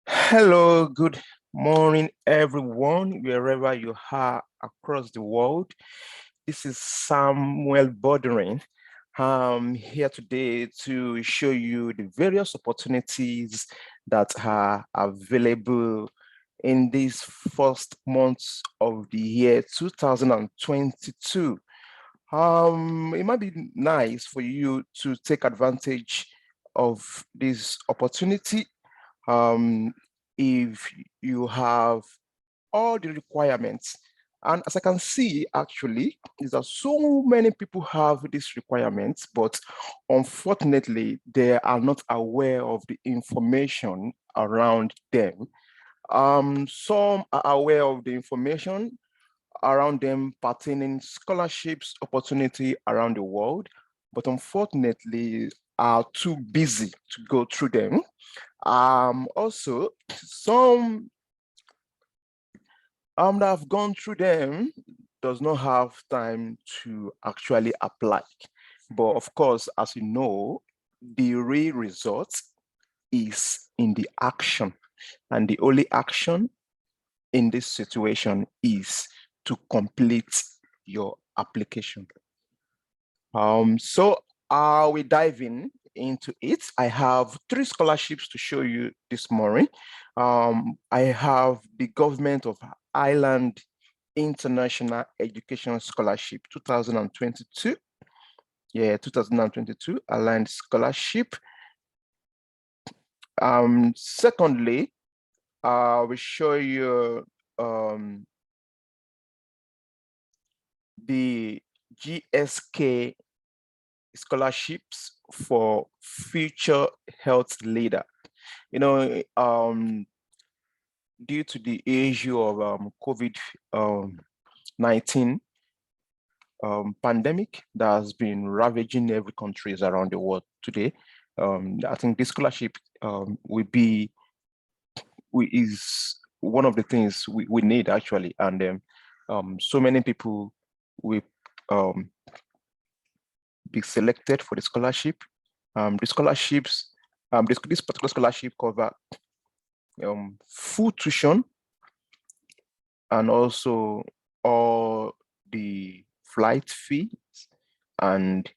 Hello, good morning, everyone, wherever you are across the world. This is Samuel Bordering. I'm here today to show you the various opportunities that are available in these first months of the year 2022. It might be nice for you to take advantage of this opportunity if you have all the requirements. And as I can see, actually, is that so many people have these requirements, but unfortunately, they are not aware of the information around them. Some are aware of the information around them pertaining scholarships, opportunity around the world, but unfortunately are too busy to go through them. Also, some that have gone through them does not have time to actually apply. But of course, as you know, the real result is in the action. And the only action in this situation is to complete your application. So we dive into it. I have 3 scholarships to show you this morning. I have the Government of Ireland International Education Scholarship 2022. Yeah, 2022 Aligned Scholarship. Secondly, we show you the GSK scholarships for future health leader. You know, due to the issue of COVID-19 pandemic that has been ravaging every countries around the world today, I think this scholarship is one of the things we need actually, and so many people will be selected for the scholarship. The scholarships, this particular scholarship cover full tuition and also all the flight fees, and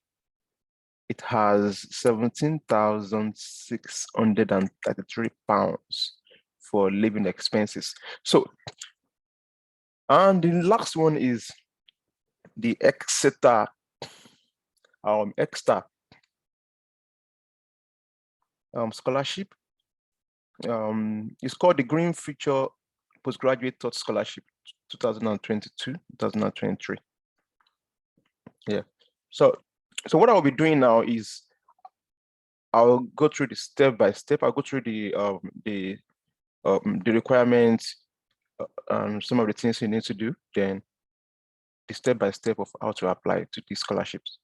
it has £17,633 for living expenses. So, and the last one is the Exeter scholarship. It's called the Green Future Postgraduate Thought Scholarship 2022-2023. Yeah. So what I'll be doing now is I'll go through the step by step. I'll go through the requirements and some of the things you need to do, then the step by step of how to apply to these scholarships.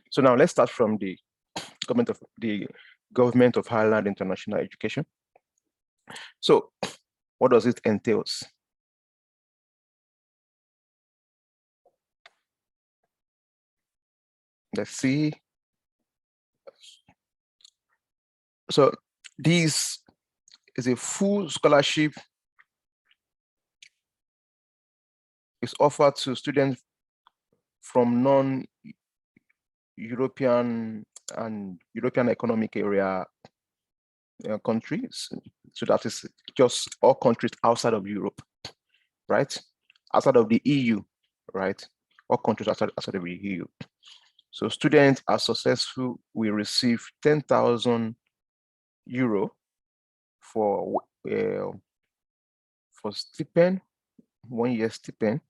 So now let's start from the Government of Ireland International Education. So what does it entail? Let's see. So this is a full scholarship. It's offered to students from non-European and European Economic Area countries. So that is just all countries outside of Europe, right? Outside of the EU, right? All countries outside of the EU. So students are successful will receive €10,000 for stipend, 1 year stipend.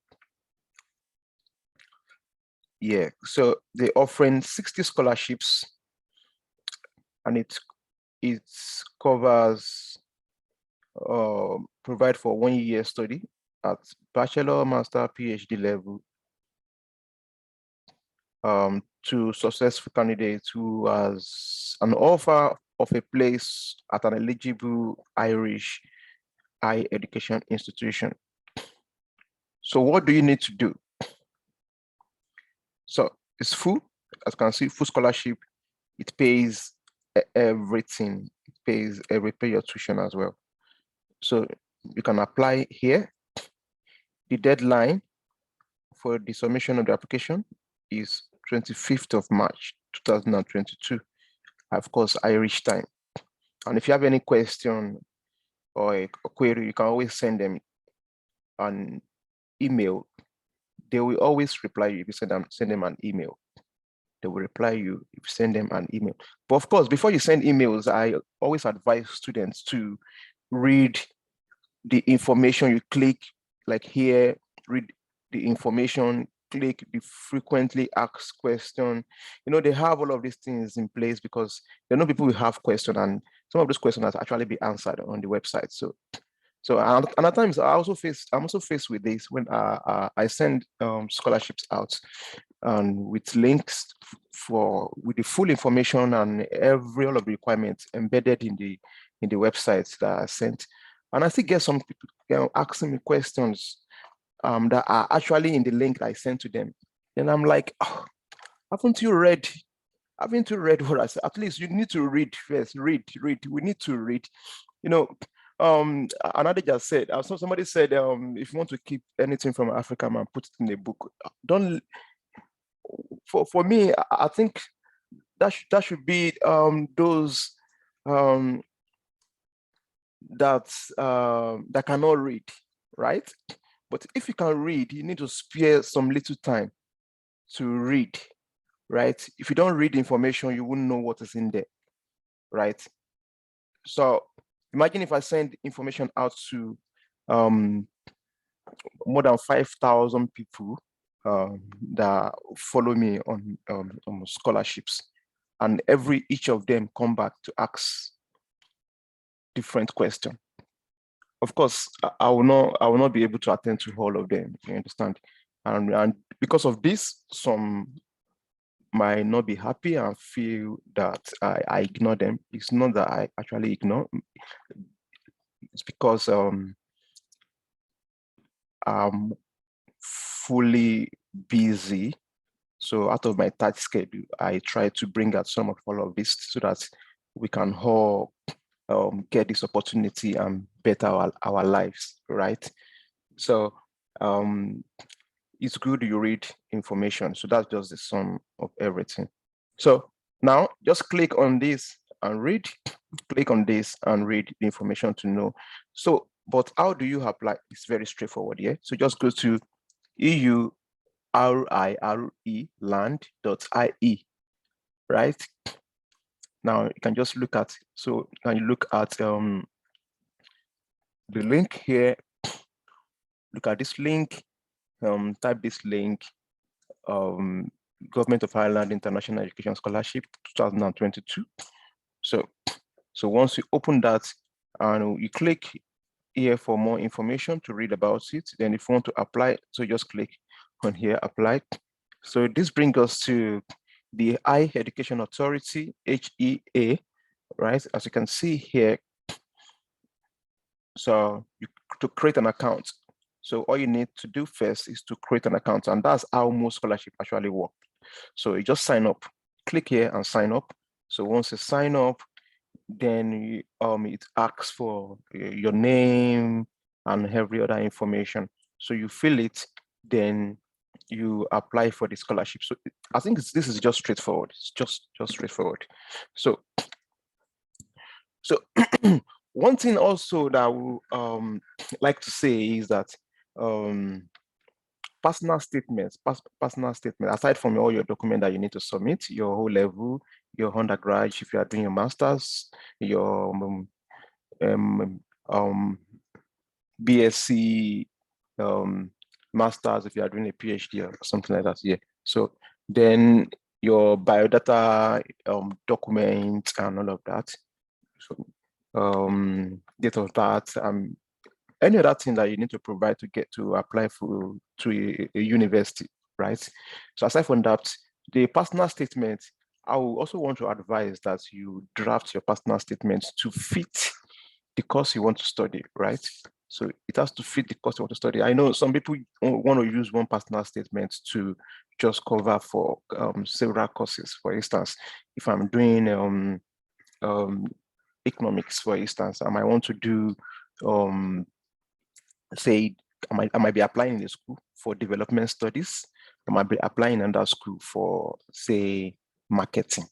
Yeah, so they're offering 60 scholarships, and it covers provide for 1 year study at bachelor, master, PhD level to successful candidates who has an offer of a place at an eligible Irish higher education institution. So what do you need to do? So it's full, as you can see, full scholarship. It pays everything. It pays your tuition as well. So you can apply here. The deadline for the submission of the application is 25th of March, 2022. Of course, Irish time. And if you have any question or a query, you can always send them an email. They will always reply you if you send them an email. They will reply you if you send them an email. But of course, before you send emails, I always advise students to read the information you click, like here, read the information, click the frequently asked question. You know, they have all of these things in place because there are no people who have questions, and some of those questions have actually be answered on the website. So and at times I'm also faced with this when I send scholarships out and with links with the full information and all of the requirements embedded in the websites that I sent. And I still get some people asking me questions that are actually in the link that I sent to them. And I'm like, oh, haven't you read what I said? At least you need to read first. Read. We need to read. You know, another just said, somebody said, if you want to keep anything from Africa, man, put it in a book. Don't. For me, I think that should be those that cannot read, right? But if you can read, you need to spare some little time to read, right? If you don't read information, you wouldn't know what is in there, right? So imagine if I send information out to more than 5,000 people that follow me on scholarships, and each of them come back to ask different question. Of course, I will not be able to attend to all of them. You understand? And because of this, some might not be happy and feel that I ignore them. It's not that I actually ignore. It's because I'm fully busy. So out of my tight schedule, I try to bring out some of all of this so that we can all get this opportunity and better our lives, right? So it's good you read information. So that's just the sum of everything. So now just click on this and read, click on this and read the information to know. So, but how do you apply? It's very straightforward, yeah? So just go to EURIRE right? Now you can just look at, so can you look at the link here, look at this link, type this link, Government of Ireland International Education Scholarship 2022. So once you open that and you click here for more information to read about it, then if you want to apply, so just click on here, apply. So this brings us to the Higher Education Authority, HEA, right? As you can see here, so to create an account. So all you need to do first is to create an account, and that's how most scholarship actually work. So you just sign up, click here and sign up. So once you sign up, then it asks for your name and every other information. So you fill it, then you apply for the scholarship. So I think this is just straightforward. It's just straightforward. So one thing also that I would like to say is that personal statements, aside from all your documents that you need to submit, your whole level, your undergrad, if you are doing your master's, your BSc, master's, if you are doing a PhD or something like that, yeah. So then your biodata documents and all of that. So date of birth, any other thing that you need to provide to get to apply to a university, right? So aside from that, the personal statement, I will also want to advise that you draft your personal statement to fit the course you want to study, right? So it has to fit the course you want to study. I know some people want to use one personal statement to just cover for several courses. For instance, if I'm doing economics, for instance, I might want to do say I might be applying in a school for development studies. I might be applying in that school for, say, marketing,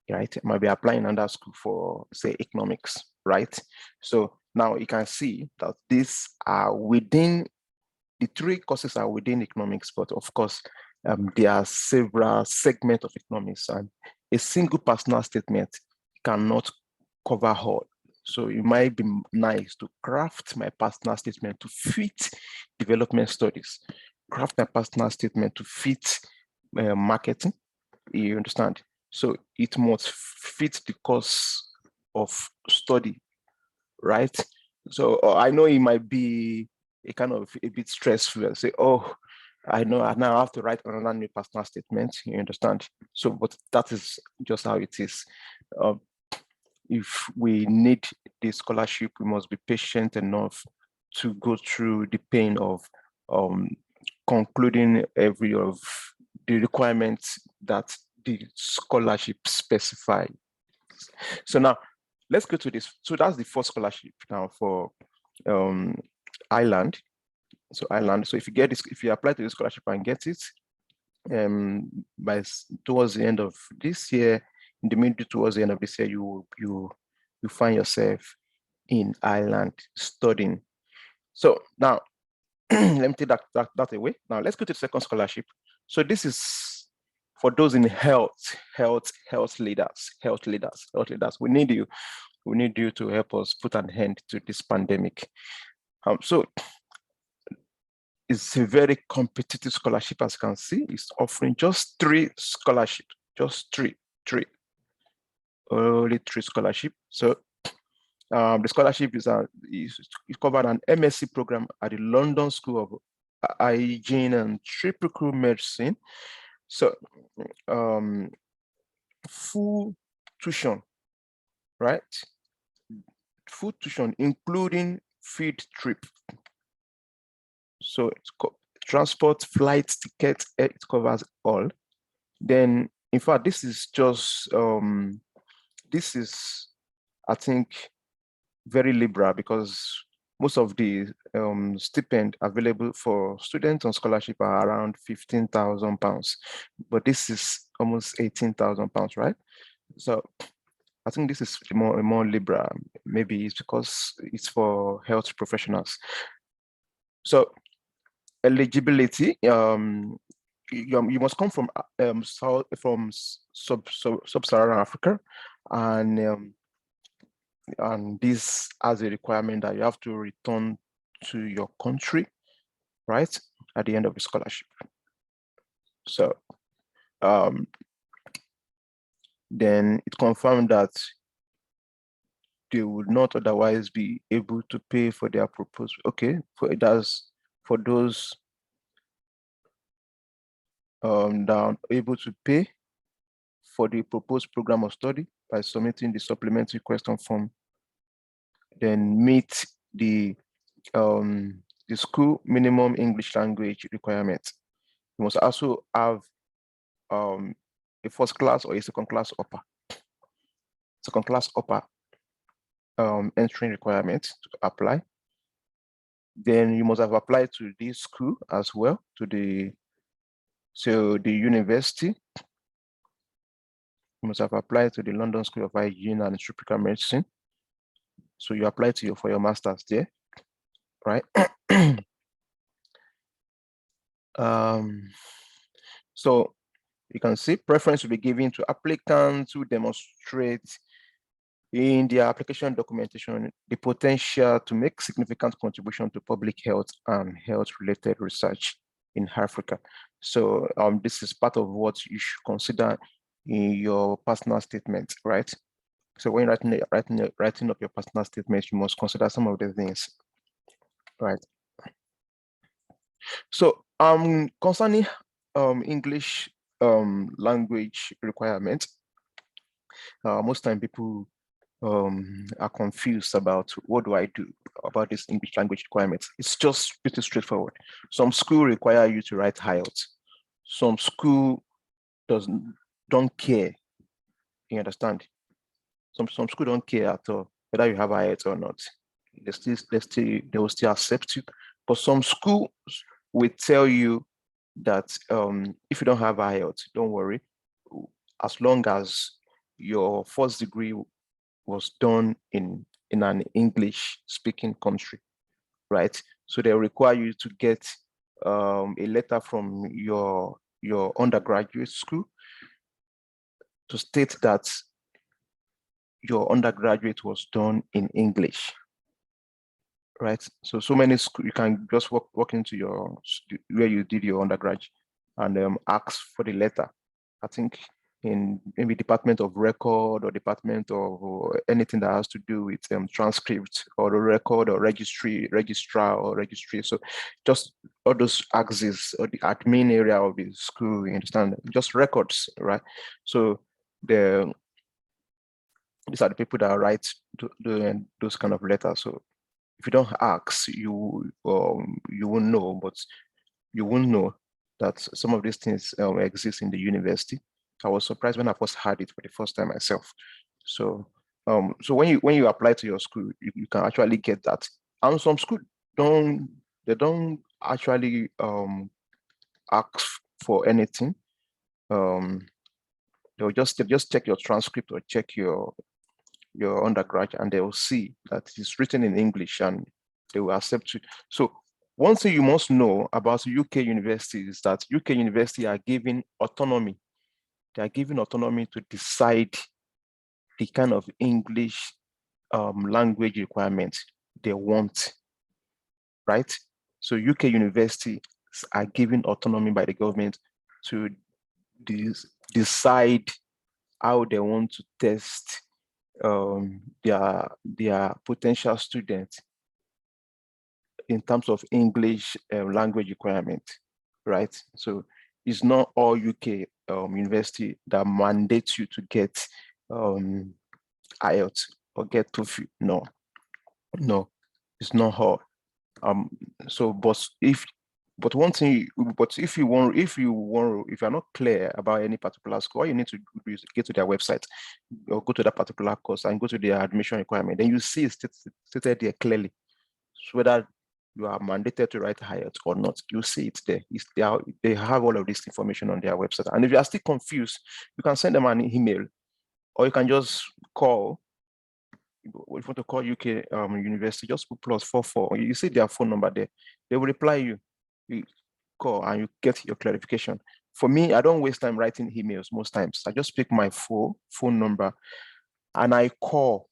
right? I might be applying in that school for, say, economics, right? So now you can see that these are within, the three courses are within economics, but of course, there are several segments of economics, and a single personal statement cannot cover all. So it might be nice to craft my personal statement to fit development studies, craft my personal statement to fit marketing, you understand? So it must fit the course of study, right? So I know it might be a kind of a bit stressful and say, oh, I know I now have to write another new personal statement, you understand? So, but that is just how it is. If we need the scholarship, we must be patient enough to go through the pain of concluding every of the requirements that the scholarship specify. So now let's go to this. So that's the first scholarship now for Ireland. So Ireland. So if you get this, if you apply to the scholarship and get it, by towards the end of this year, in the middle towards the end of this year, you find yourself in Ireland studying. So now let me take that away. Now let's go to the second scholarship. So this is for those in health leaders. We need you to help us put an end to this pandemic. So it's a very competitive scholarship, as you can see. It's offering just 3 scholarships, just three, only 3 scholarships. So the scholarship is covered an MSc program at the London School of Hygiene and Tropical Medicine. So full tuition, right? Full tuition, including field trip. So it's transport, flights, tickets, it covers all. Then, in fact, this is just, this is, I think, very liberal, because most of the stipend available for students on scholarship are around £15,000, but this is almost £18,000, right? So I think this is more liberal. Maybe it's because it's for health professionals. So eligibility, you must come from sub-Saharan Africa, and this has a requirement that you have to return to your country, right, at the end of the scholarship. So then it confirmed that they would not otherwise be able to pay for their proposal. Okay, for those that are able to pay for the proposed program of study by submitting the supplementary question form, then meet the school minimum English language requirement. You must also have a first class or a second class upper entering requirement to apply. Then you must have applied to this school as well, to the university. You must have applied to the London School of Hygiene and Tropical Medicine. So you apply for your master's there, right? So you can see preference will be given to applicants who demonstrate in their application documentation the potential to make significant contribution to public health and health-related research in Africa. So this is part of what you should consider in your personal statement, right? So when writing up your personal statement, you must consider some of the things, right? So concerning English language requirements, most time people are confused about what do I do about this English language requirements. It's just pretty straightforward. Some school require you to write IELTS. Some school don't care. You understand? Some school don't care at all whether you have IELTS or not. they will still accept you. But some schools will tell you that if you don't have IELTS, don't worry, as long as your first degree was done in an English speaking country, right? So they require you to get a letter from your undergraduate school to state that your undergraduate was done in English, right? So many schools, you can just walk into your where you did your undergrad and ask for the letter. I think in maybe Department of Record or Department of or anything that has to do with transcript or the record or registrar or registry. So just all those axes or the admin area of the school, you understand, just records, right? So these are the people that write those kind of letters. So if you don't ask, you won't know, but you won't know that some of these things exist in the university. I was surprised when I first heard it for the first time myself. So so when you apply to your school, you can actually get that. And some school don't actually ask for anything. They'll just check your transcript or check your undergrad, and they will see that it's written in English and they will accept you. So one thing you must know about UK universities is that UK universities are given autonomy. They are given autonomy to decide the kind of English language requirements they want, right? So UK universities are given autonomy by the government to decide how they want to test their potential students in terms of English language requirement, right? So it's not all UK university that mandates you to get IELTS or get TOEFL. No, it's not all. So, but one thing, but if you're not clear about any particular school, all you need to do is get to their website or go to that particular course and go to their admission requirement. Then you see it stated there clearly. So whether you are mandated to write IELTS or not, you see it there. They have all of this information on their website. And if you are still confused, you can send them an email, or you can just call. If you want to call UK university, just put +44. You see their phone number there. They will reply you. You call and you get your clarification. For me, I don't waste time writing emails most times. I just pick my phone number and I call.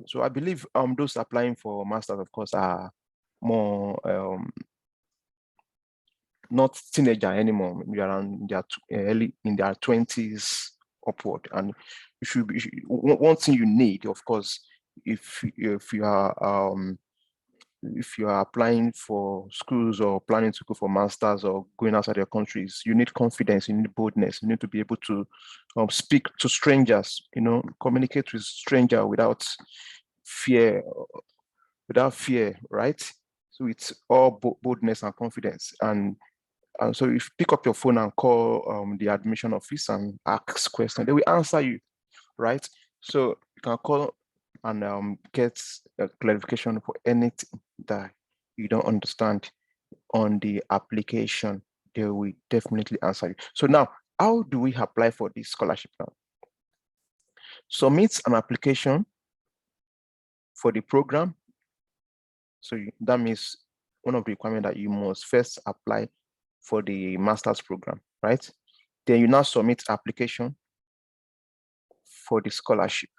So I believe those applying for masters, of course, are more not teenager anymore. Maybe around their early in their 20s upward. And one thing you need, of course, if you are applying for schools or planning to go for masters or going outside your countries, you need confidence, you need boldness, you need to be able to speak to strangers, communicate with strangers without fear, right? So it's all boldness and confidence. And so if you pick up your phone and call the admission office and ask questions, they will answer you, right? So you can call and get a clarification for anything that you don't understand on the application. They will definitely answer you. So now, how do we apply for this scholarship now? Submit an application for the program. So that means one of the requirements that you must first apply for the master's program, right? Then you now submit application for the scholarship,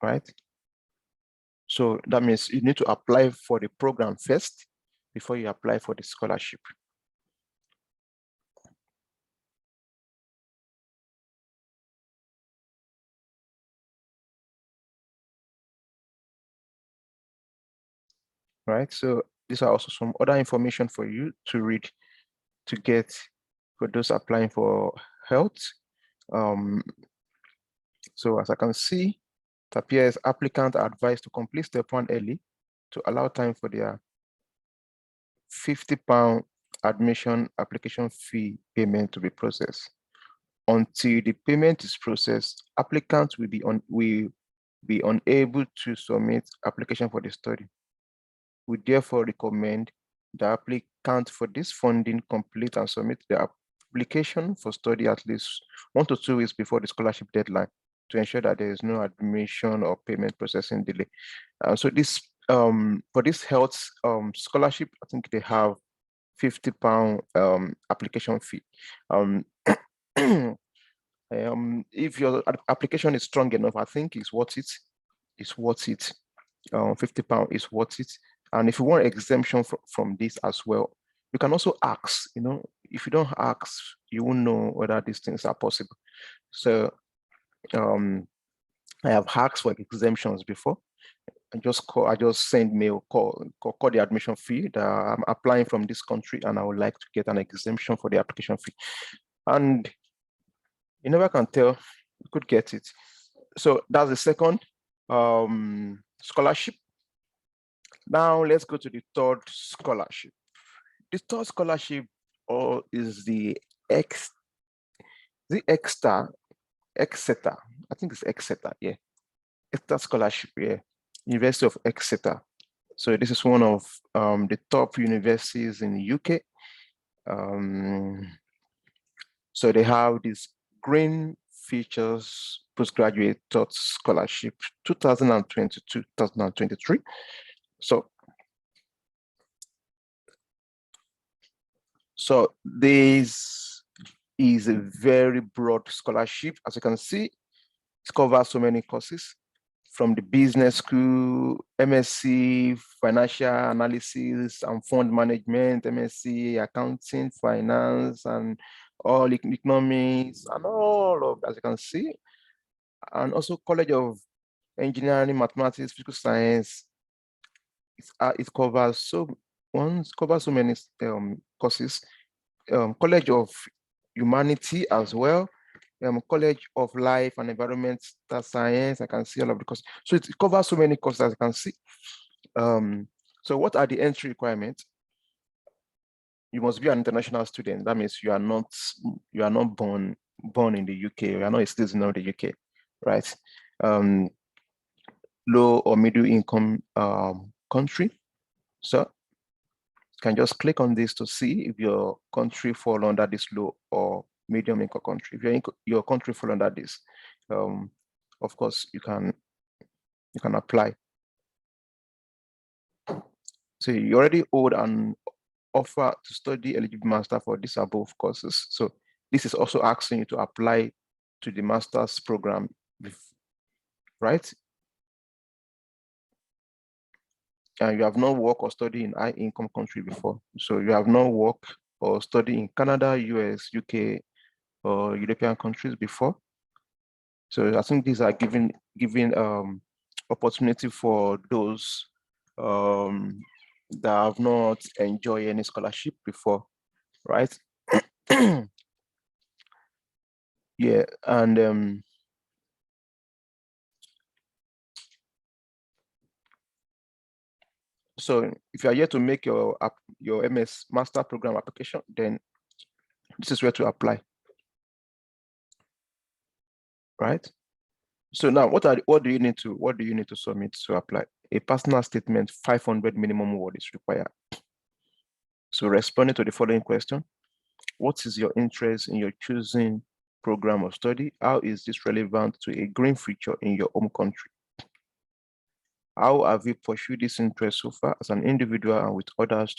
right? So that means you need to apply for the program first before you apply for the scholarship. Right, so these are also some other information for you to read to get for those applying for health. So as I can see, it appears applicants are advised to complete step 1 early to allow time for their £50 admission application fee payment to be processed. Until the payment is processed, applicants will be unable to submit application for the study. We therefore recommend the applicant for this funding complete and submit the application for study at least 1 to 2 weeks before the scholarship deadline to ensure that there is no admission or payment processing delay. So this for this health scholarship, I think they have £50 application fee. If your application is strong enough, I think it's worth it. It's worth it. £50 is worth it. And if you want exemption from this as well, you can also ask. If you don't ask, you won't know whether these things are possible. So I have asked for exemptions before. I just send mail, call the admission fee that I'm applying from this country and I would like to get an exemption for the application fee. And you never can tell, you could get it. So that's the second scholarship. Now let's go to the third scholarship. The third scholarship is the Exeter. I think it's Exeter, yeah. Exeter scholarship, yeah. University of Exeter. So this is one of the top universities in the UK. So they have this Green Features Postgraduate Scholarship 2022-2023. So this is a very broad scholarship. As you can see, it covers so many courses from the business school, MSc, financial analysis and fund management, MSc, accounting, finance, and all economics, and all of that, as you can see. And also College of Engineering, Mathematics, Physical Science. It covers so many courses. College of Humanity as well. College of Life and Environmental Science. I can see all of the courses. So it covers so many courses, as you can see. So what are the entry requirements? You must be an international student. That means you are not born in the UK. You are not a citizen of the UK, right? Low or middle income country. So you can just click on this to see if your country fall under this low or medium income country. If your country fall under this, of course you can apply. So you already hold an offer to study eligible master for these above courses. So this is also asking you to apply to the master's program, right? And you have not worked or studied in high income country before. So you have not worked or studied in Canada, US, UK, or European countries before. So I think these are giving opportunity for those that have not enjoyed any scholarship before, right? Yeah, and so if you are here to make your MS master program application, then this is where to apply, right? So now, what do you need to submit to apply? A personal statement, 500 minimum word is required. So responding to the following question: what is your interest in your choosing program of study? How is this relevant to a green future in your home country? How have you pursued this interest so far as an individual and with others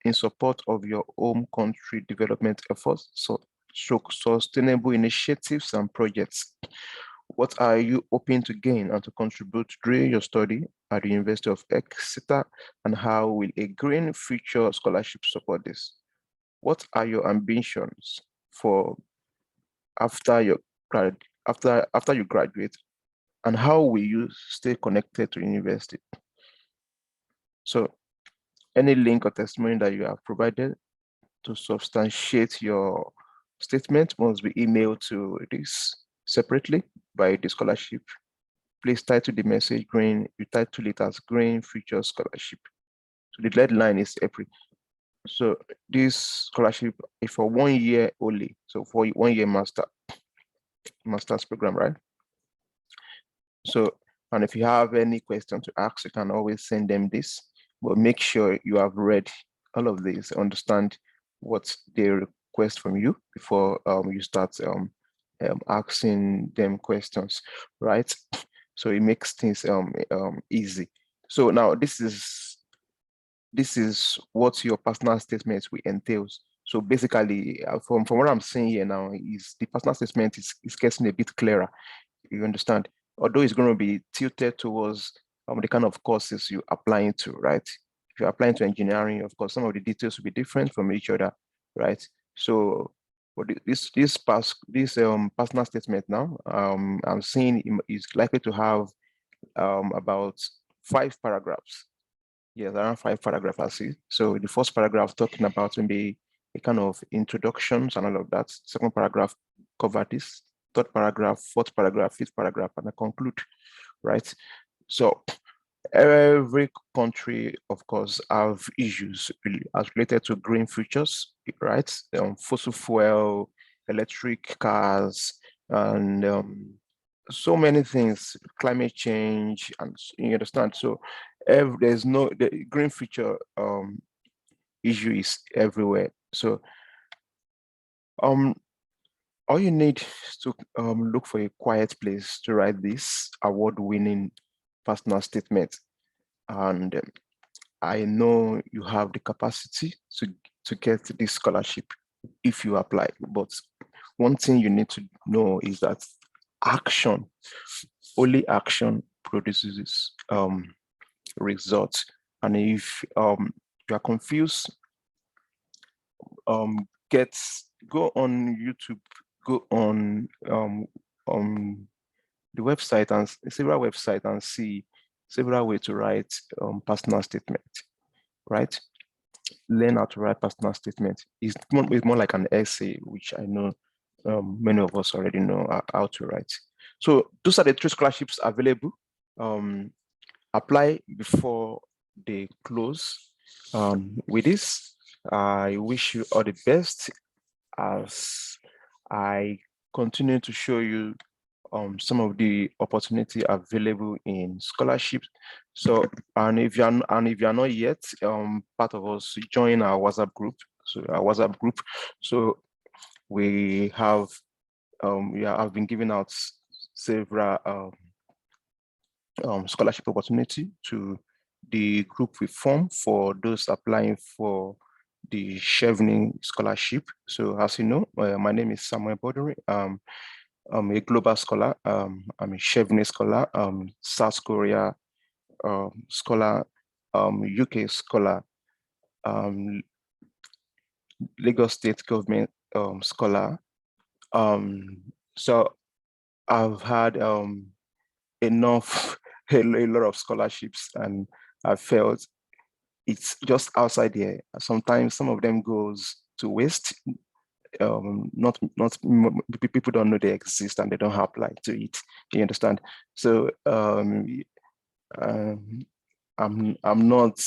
in support of your home country development efforts, so sustainable initiatives and projects? What are you hoping to gain and to contribute during your study at the University of Exeter, and how will a green future scholarship support this? What are your ambitions for after you graduate, and how will you stay connected to university? So any link or testimony that you have provided to substantiate your statement must be emailed to this separately by the scholarship. Please title the message green, you title it as Green Future Scholarship. So the deadline is April. So this scholarship is for 1 year only, so for 1 year master. master's program, right? So, and if you have any question to ask, you can always send them this, but make sure you have read all of this, understand what they request from you before you start asking them questions, right? So it makes things easy. So now this is what your personal statement will entails. So basically, from what I'm saying here now, is the personal statement is getting a bit clearer. You understand? Although it's going to be tilted towards the kind of courses you're applying to, right? If you're applying to engineering, of course, some of the details will be different from each other, right? So for this personal statement now, I'm seeing is likely to have about 5 paragraphs. Yes, around 5 paragraphs, I see. So the first paragraph talking about maybe a kind of introductions and all of that. Second paragraph cover this. Third paragraph, fourth paragraph, fifth paragraph, and I conclude, right? So every country, of course, have issues as related to green futures, right? Fossil fuel, electric cars, and so many things, climate change, and you understand. So there's no the green future issue is everywhere. So all you need is to look for a quiet place to write this award-winning personal statement. And I know you have the capacity to get this scholarship if you apply. But one thing you need to know is that action, only action produces results. And if you are confused, go on YouTube, go on the website and several websites and see several ways to write personal statement, right? Learn how to write personal statement. It's more like an essay, which I know many of us already know how to write. So those are the 3 scholarships available. Apply before they close. With this, I wish you all the best as I continue to show you some of the opportunity available in scholarships. So, and if you're not yet part of us, join our WhatsApp group. So our WhatsApp group. So we have I've been giving out several scholarship opportunity to the group we form for those applying for the Chevening scholarship. So as you know, my name is Samuel Bodori. I'm a global scholar. I'm a Chevening scholar, South Korea scholar, UK scholar, Lagos State government scholar. So I've had enough, a lot of scholarships, and I felt it's just outside here. Sometimes some of them goes to waste. Not people don't know they exist and they don't apply to it. You understand? So I'm not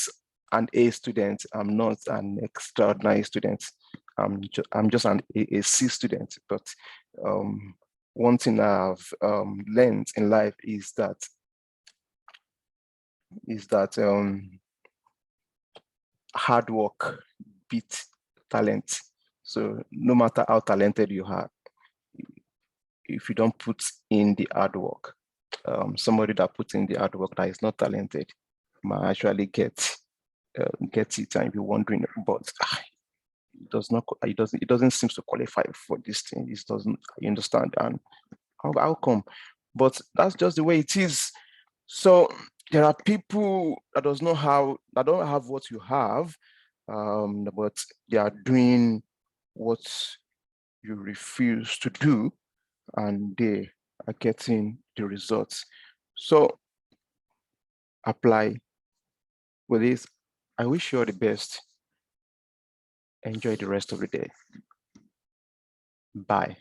an A student. I'm not an extraordinary student. I'm just a C student. But one thing I've learned in life is that hard work beats talent. So no matter how talented you are, if you don't put in the hard work, somebody that puts in the hard work that is not talented might actually get it, and you're wondering, but it doesn't seem to qualify for this thing. It doesn't, you understand? And how come? But that's just the way it is. So there are people that don't have what you have, but they are doing what you refuse to do, and they are getting the results. So apply with this. I wish you all the best. Enjoy the rest of the day. Bye.